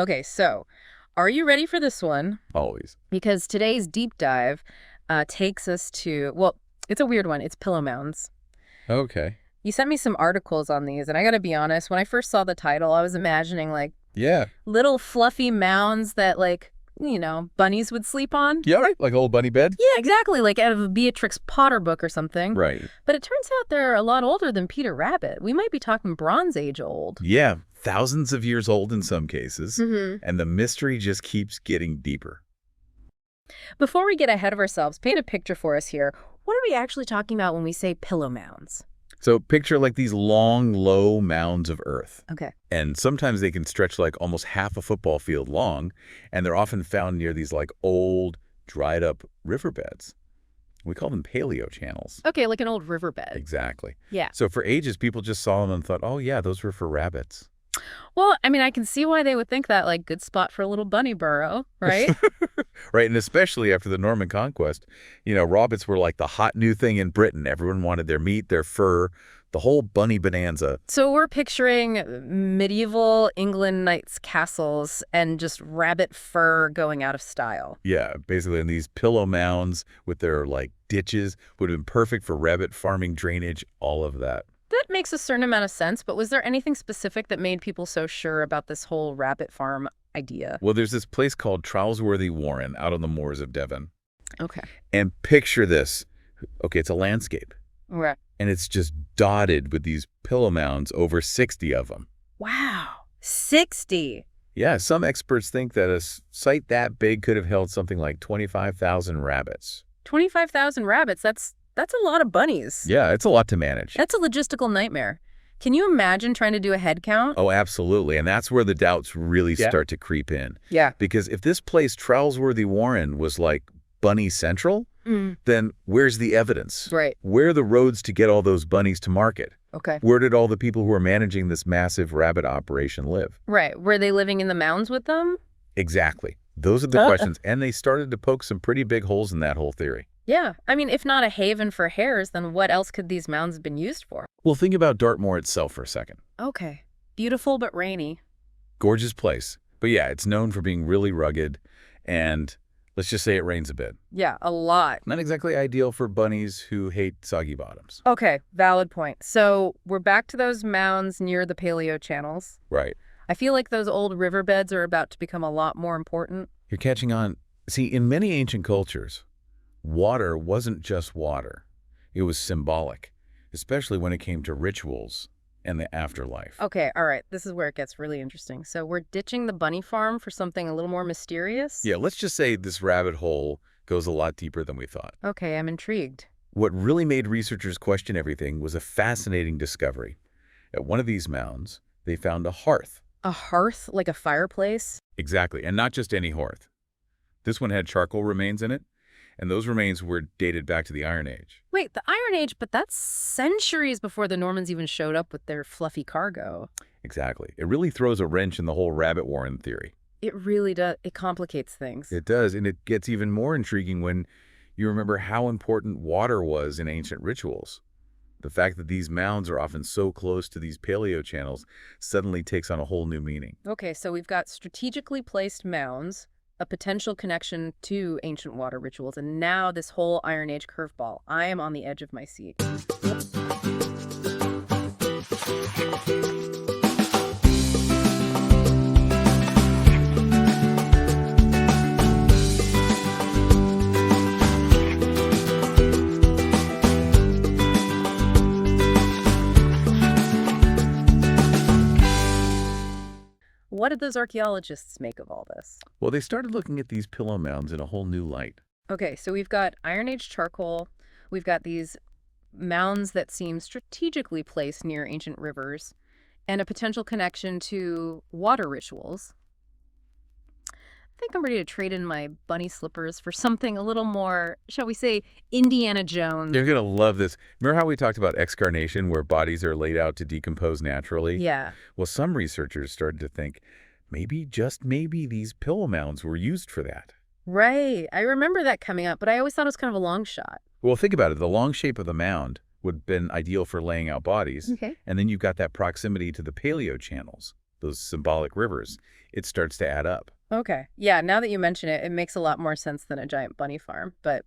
Okay, so are you ready for this one? Always. Because today's deep dive takes us to, well, it's a weird one. It's pillow mounds. Okay. You sent me some articles on these, and I gotta be honest, when I first saw the title, I was imagining, like, Yeah. little fluffy mounds that, like, bunnies would sleep on. Yeah, right. Like old bunny bed? Yeah, exactly, like out of a Beatrix Potter book or something. Right. But it turns out they're a lot older than Peter Rabbit. We might be talking Bronze Age old. Yeah. Thousands of years old in some cases. Mm-hmm. And the mystery just keeps getting deeper. Before we get ahead of ourselves, paint a picture for us here. What are we actually talking about when we say pillow mounds? So picture like these long, low mounds of earth. Okay. And sometimes they can stretch like almost half a football field long. And they're often found near these like old, dried up riverbeds. We call them paleo channels. Okay, like an old riverbed. Exactly. Yeah. So for ages, people just saw them and thought, oh, yeah, those were for rabbits. Well, I mean, I can see why they would think that, like, good spot for a little bunny burrow, right? Right, and especially after the Norman conquest, rabbits were like the hot new thing in Britain. Everyone wanted their meat, their fur, the whole bunny bonanza. So we're picturing medieval England knights' castles and just rabbit fur going out of style. Yeah, basically, and these pillow mounds with their, like, ditches would have been perfect for rabbit farming, drainage, all of that. That makes a certain amount of sense, but was there anything specific that made people so sure about this whole rabbit farm idea? Well, there's this place called Trowlesworthy Warren out on the moors of Devon. Okay. And picture this. Okay, it's a landscape. Right. And it's just dotted with these pillow mounds, over 60 of them. Wow. 60. Yeah, some experts think that a site that big could have held something like 25,000 rabbits. 25,000 rabbits, that's a lot of bunnies. Yeah, it's a lot to manage. That's a logistical nightmare. Can you imagine trying to do a head count? Oh, absolutely. And that's where the doubts really start to creep in. Yeah. Because if this place, Trowlesworthy Warren, was like bunny central, then where's the evidence? Right. Where are the roads to get all those bunnies to market? Okay. Where did all the people who are managing this massive rabbit operation live? Right. Were they living in the mounds with them? Exactly. Those are the questions. And they started to poke some pretty big holes in that whole theory. Yeah. I mean, if not a haven for hares, then what else could these mounds have been used for? Well, think about Dartmoor itself for a second. Okay. Beautiful but rainy. Gorgeous place. But yeah, it's known for being really rugged, and let's just say it rains a bit. Yeah, a lot. Not exactly ideal for bunnies who hate soggy bottoms. Okay, valid point. So we're back to those mounds near the paleo channels. Right. I feel like those old riverbeds are about to become a lot more important. You're catching on. See, in many ancient cultures, water wasn't just water. It was symbolic, especially when it came to rituals and the afterlife. Okay, all right. This is where it gets really interesting. So we're ditching the bunny farm for something a little more mysterious? Yeah, let's just say this rabbit hole goes a lot deeper than we thought. Okay, I'm intrigued. What really made researchers question everything was a fascinating discovery. At one of these mounds, they found a hearth. A hearth, like a fireplace? Exactly, and not just any hearth. This one had charcoal remains in it, and those remains were dated back to the Iron Age. Wait, the Iron Age, but that's centuries before the Normans even showed up with their fluffy cargo. Exactly. It really throws a wrench in the whole rabbit warren theory. It really does. It complicates things. It does, and it gets even more intriguing when you remember how important water was in ancient rituals. The fact that these mounds are often so close to these paleo channels suddenly takes on a whole new meaning. Okay, so we've got strategically placed mounds, a potential connection to ancient water rituals, and now this whole Iron Age curveball. I am on the edge of my seat. What did those archaeologists make of all this? Well, they started looking at these pillow mounds in a whole new light. Okay, so we've got Iron Age charcoal, we've got these mounds that seem strategically placed near ancient rivers, and a potential connection to water rituals. I think I'm ready to trade in my bunny slippers for something a little more, shall we say, Indiana Jones. You're going to love this. Remember how we talked about excarnation, where bodies are laid out to decompose naturally? Yeah. Well, some researchers started to think maybe, just maybe, these pillow mounds were used for that. Right. I remember that coming up, but I always thought it was kind of a long shot. Well, think about it. The long shape of the mound would have been ideal for laying out bodies. Okay. And then you've got that proximity to the paleo channels, those symbolic rivers, it starts to add up. Okay. Yeah, now that you mention it, it makes a lot more sense than a giant bunny farm. But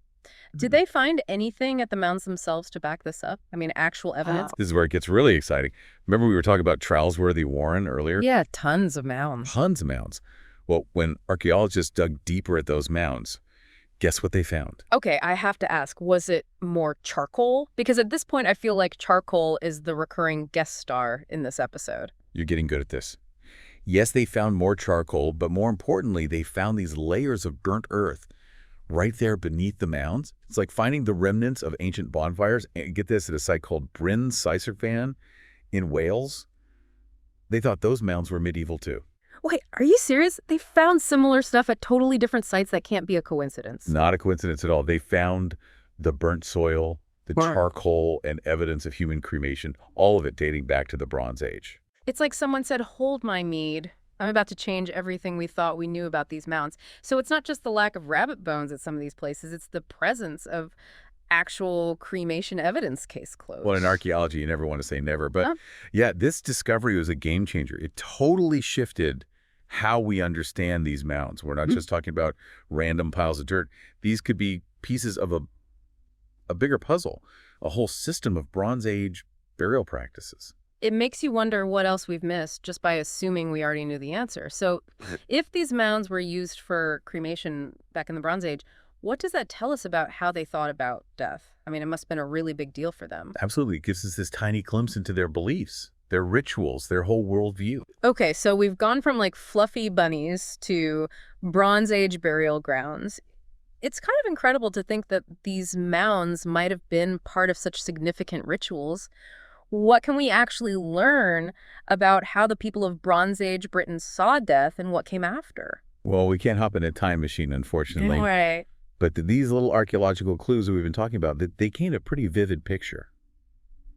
did they find anything at the mounds themselves to back this up? I mean, actual evidence? This is where it gets really exciting. Remember we were talking about Trowlesworthy Warren earlier? Yeah, tons of mounds. Tons of mounds. Well, when archaeologists dug deeper at those mounds, guess what they found? Okay, I have to ask, was it more charcoal? Because at this point, I feel like charcoal is the recurring guest star in this episode. You're getting good at this. Yes, they found more charcoal, but more importantly, they found these layers of burnt earth right there beneath the mounds. It's like finding the remnants of ancient bonfires. And get this, at a site called Bryn Cysegrfan in Wales. They thought those mounds were medieval too. Wait, are you serious? They found similar stuff at totally different sites. That can't be a coincidence. Not a coincidence at all. They found the burnt soil, the charcoal, and evidence of human cremation, all of it dating back to the Bronze Age. It's like someone said, hold my mead. I'm about to change everything we thought we knew about these mounds. So it's not just the lack of rabbit bones at some of these places. It's the presence of actual cremation evidence. Case closed. Well, in archaeology, you never want to say never. But yeah, this discovery was a game changer. It totally shifted how we understand these mounds. We're not just talking about random piles of dirt. These could be pieces of a bigger puzzle, a whole system of Bronze Age burial practices. It makes you wonder what else we've missed just by assuming we already knew the answer. So if these mounds were used for cremation back in the Bronze Age, what does that tell us about how they thought about death? I mean, it must have been a really big deal for them. Absolutely. It gives us this tiny glimpse into their beliefs, their rituals, their whole worldview. Okay, so we've gone from like fluffy bunnies to Bronze Age burial grounds. It's kind of incredible to think that these mounds might have been part of such significant rituals. What can we actually learn about how the people of Bronze Age Britain saw death and what came after? Well, we can't hop in a time machine, unfortunately. Right. But these little archaeological clues that we've been talking about, they paint a pretty vivid picture.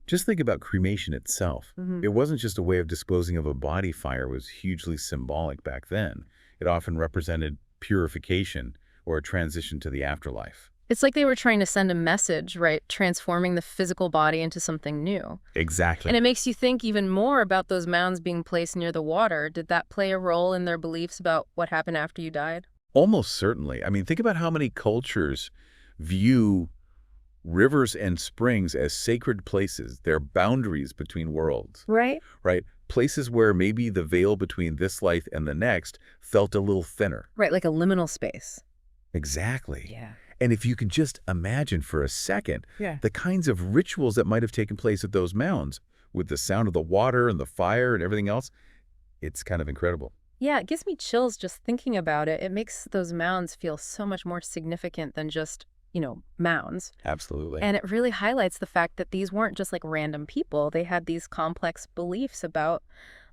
Just think about cremation itself. It wasn't just a way of disposing of a body. Fire was hugely symbolic back then. It often represented purification or a transition to the afterlife. It's like they were trying to send a message, right? Transforming the physical body into something new. Exactly. And it makes you think even more about those mounds being placed near the water. Did that play a role in their beliefs about what happened after you died? Almost certainly. I mean, think about how many cultures view rivers and springs as sacred places. They're boundaries between worlds. Right. Right? Places where maybe the veil between this life and the next felt a little thinner. Right, like a liminal space. Exactly. Yeah. And if you can just imagine for a second the kinds of rituals that might have taken place at those mounds with the sound of the water and the fire and everything else, it's kind of incredible. Yeah, it gives me chills just thinking about it. It makes those mounds feel so much more significant than just, mounds. Absolutely. And it really highlights the fact that these weren't just like random people. They had these complex beliefs about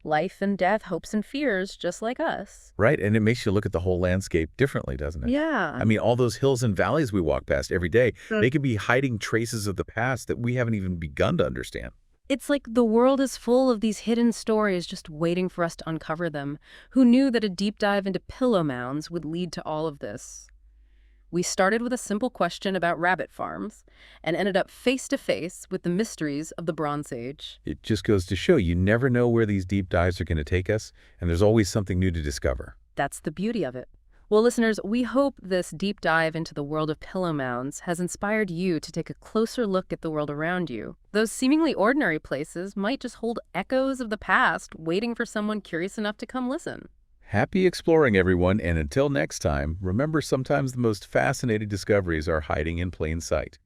life and death, hopes and fears, just like us. Right, and it makes you look at the whole landscape differently, doesn't it? Yeah. I mean, all those hills and valleys we walk past every day, they could be hiding traces of the past that we haven't even begun to understand. It's like the world is full of these hidden stories just waiting for us to uncover them. Who knew that a deep dive into pillow mounds would lead to all of this? We started with a simple question about rabbit farms and ended up face to face with the mysteries of the Bronze Age. It just goes to show you never know where these deep dives are going to take us, and there's always something new to discover. That's the beauty of it. Well, listeners, we hope this deep dive into the world of pillow mounds has inspired you to take a closer look at the world around you. Those seemingly ordinary places might just hold echoes of the past, waiting for someone curious enough to come listen. Happy exploring, everyone, and until next time, remember sometimes the most fascinating discoveries are hiding in plain sight.